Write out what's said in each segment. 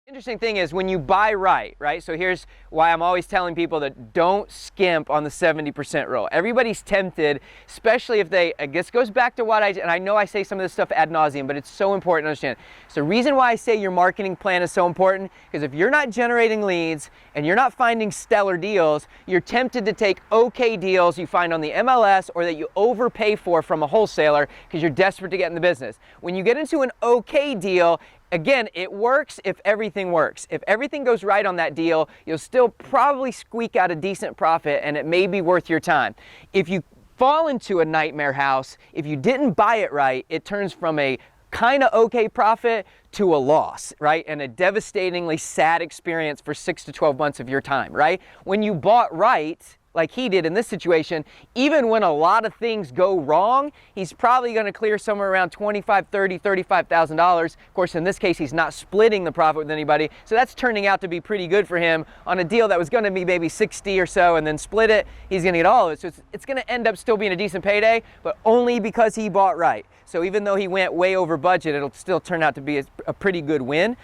Interesting thing is when you buy right? So here's why I'm always telling people that don't skimp on the 70% rule. Everybody's tempted, especially if they, I guess goes back to what and I know I say some of this stuff ad nauseum, but it's so important to understand. So the reason why I say your marketing plan is so important, because if you're not generating leads and you're not finding stellar deals, you're tempted to take okay deals you find on the MLS or that you overpay for from a wholesaler because you're desperate to get in the business. When you get into an okay deal, again, it works if everything works. If everything goes right on that deal, you'll still probably squeak out a decent profit and it may be worth your time. If you fall into a nightmare house, if you didn't buy it right, it turns from a kind of okay profit to a loss, right? And a devastatingly sad experience for 6 to 12 months of your time, right? When you bought right, like he did in this situation, even when a lot of things go wrong, he's probably going to clear somewhere around $25,000, $30,000, $35,000. Of course, in this case, he's not splitting the profit with anybody, so that's turning out to be pretty good for him on a deal that was going to be maybe 60 or so, and then split it, he's going to get all of it. So it's going to end up still being a decent payday, but only because he bought right. So even though he went way over budget, it'll still turn out to be a pretty good win.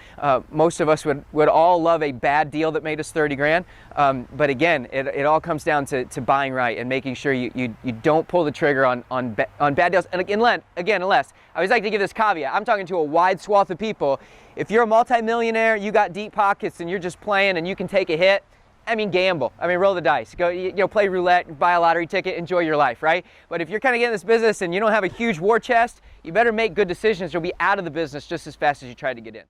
Most of us would all love a bad deal that made us 30 grand. But again, it all comes down to buying right and making sure you don't pull the trigger on bad deals. And unless, I always like to give this caveat, I'm talking to a wide swath of people. If you're a multimillionaire, you got deep pockets and you're just playing and you can take a hit, I mean, gamble. I mean, roll the dice. Go, play roulette, buy a lottery ticket, enjoy your life, right? But if you're kind of getting this business and you don't have a huge war chest, you better make good decisions. You'll be out of the business just as fast as you tried to get in.